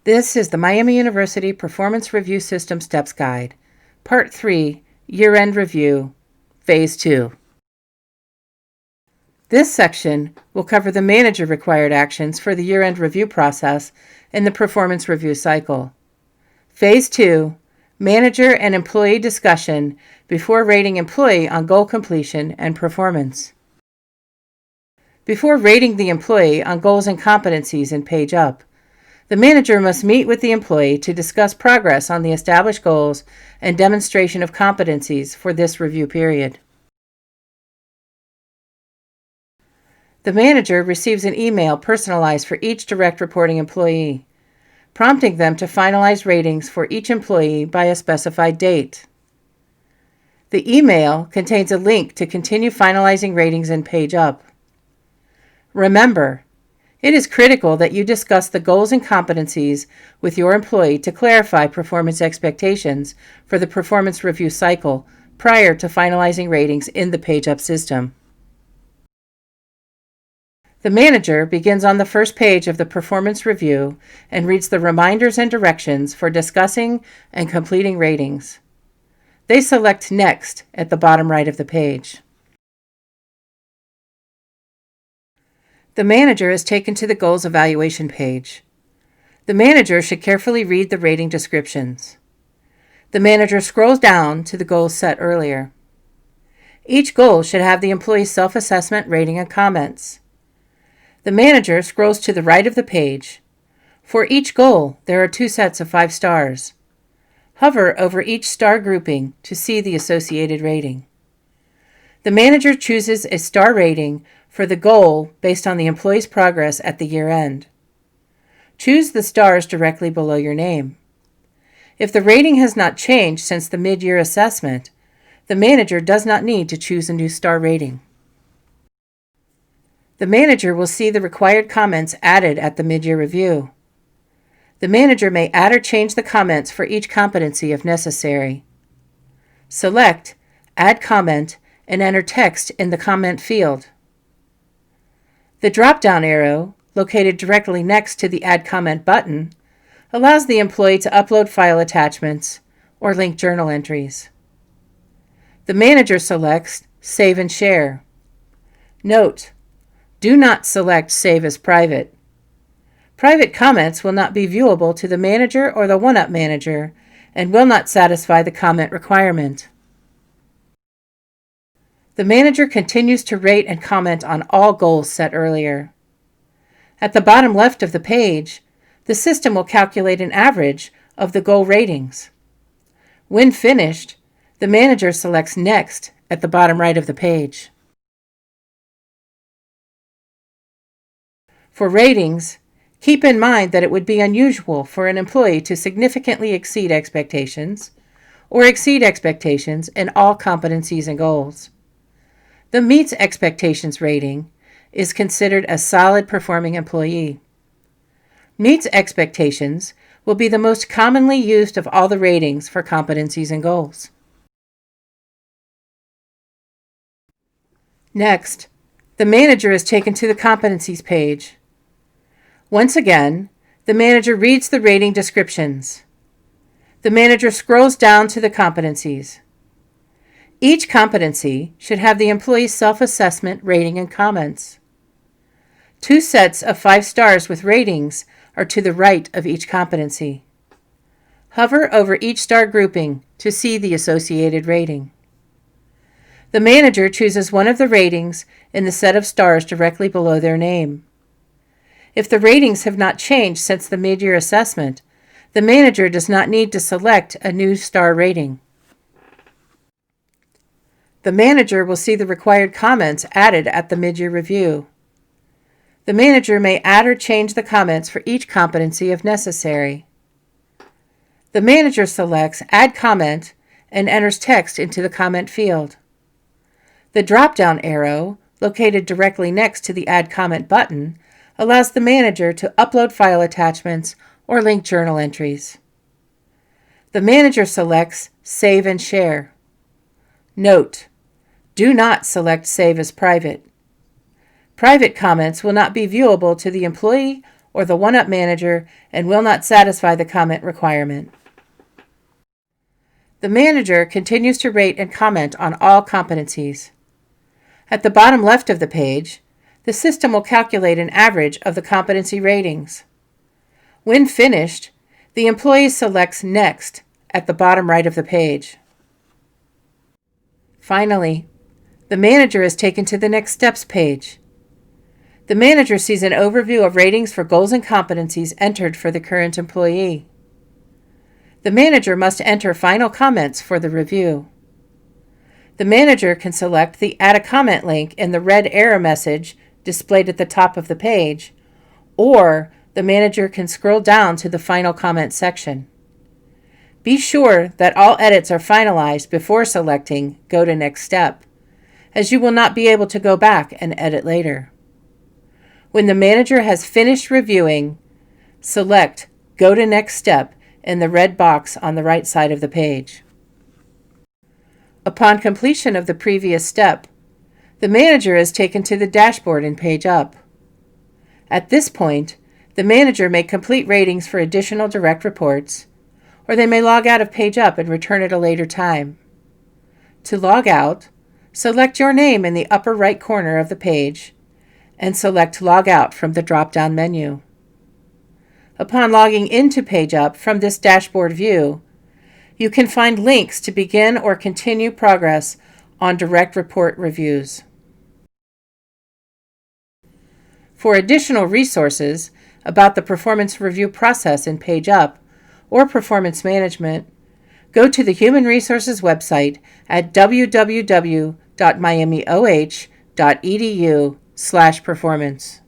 This is the Miami University Performance Review System Steps Guide, Part 3, Year-End Review, Phase 2. This section will cover the manager-required actions for the year-end review process in the performance review cycle. Phase 2, Manager and Employee Discussion before rating employee on goal completion and performance. Before rating the employee on goals and competencies in Page Up, the manager must meet with the employee to discuss progress on the established goals and demonstration of competencies for this review period. The manager receives an email personalized for each direct reporting employee, prompting them to finalize ratings for each employee by a specified date. The email contains a link to continue finalizing ratings in Page Up. Remember, it is critical that you discuss the goals and competencies with your employee to clarify performance expectations for the performance review cycle prior to finalizing ratings in the Page Up system. The manager begins on the first page of the performance review and reads the reminders and directions for discussing and completing ratings. They select Next at the bottom right of the page. The manager is taken to the goals evaluation page. The manager should carefully read the rating descriptions. The manager scrolls down to the goals set earlier. Each goal should have the employee's self-assessment, rating, and comments. The manager scrolls to the right of the page. For each goal, there are 2 sets of 5 stars. Hover over each star grouping to see the associated rating. The manager chooses a star rating for the goal based on the employee's progress at the year end. Choose the stars directly below your name. If the rating has not changed since the mid-year assessment, the manager does not need to choose a new star rating. The manager will see the required comments added at the mid-year review. The manager may add or change the comments for each competency if necessary. Select Add Comment and enter text in the comment field. The drop-down arrow, located directly next to the Add Comment button, allows the employee to upload file attachments or link journal entries. The manager selects Save and Share. Note: do not select Save as Private. Private comments will not be viewable to the manager or the OneUp manager and will not satisfy the comment requirement. The manager continues to rate and comment on all goals set earlier. At the bottom left of the page, the system will calculate an average of the goal ratings. When finished, the manager selects Next at the bottom right of the page. For ratings, keep in mind that it would be unusual for an employee to significantly exceed expectations or exceed expectations in all competencies and goals. The Meets Expectations rating is considered a solid performing employee. Meets Expectations will be the most commonly used of all the ratings for competencies and goals. Next, the manager is taken to the Competencies page. Once again, the manager reads the rating descriptions. The manager scrolls down to the competencies. Each competency should have the employee's self-assessment, rating, and comments. 2 sets of 5 stars with ratings are to the right of each competency. Hover over each star grouping to see the associated rating. The manager chooses one of the ratings in the set of stars directly below their name. If the ratings have not changed since the mid-year assessment, the manager does not need to select a new star rating. The manager will see the required comments added at the mid-year review. The manager may add or change the comments for each competency if necessary. The manager selects Add Comment and enters text into the comment field. The drop-down arrow, located directly next to the Add Comment button, allows the manager to upload file attachments or link journal entries. The manager selects Save and Share. Note: do not select Save as Private. Private comments will not be viewable to the employee or the one-up manager and will not satisfy the comment requirement. The manager continues to rate and comment on all competencies. At the bottom left of the page, the system will calculate an average of the competency ratings. When finished, the employee selects Next at the bottom right of the page. Finally, the manager is taken to the Next Steps page. The manager sees an overview of ratings for goals and competencies entered for the current employee. The manager must enter final comments for the review. The manager can select the Add a Comment link in the red error message displayed at the top of the page, or the manager can scroll down to the Final Comment section. Be sure that all edits are finalized before selecting Go to Next Step, as you will not be able to go back and edit later. When the manager has finished reviewing, select Go to Next Step in the red box on the right side of the page. Upon completion of the previous step, the manager is taken to the dashboard in Page Up. At this point, the manager may complete ratings for additional direct reports, or they may log out of Page Up and return at a later time. To log out, select your name in the upper right corner of the page and select Log Out from the drop-down menu. Upon logging into Page Up from this dashboard view, you can find links to begin or continue progress on direct report reviews. For additional resources about the performance review process in Page Up or performance management, go to the Human Resources website at www.miamioh.edu/performance.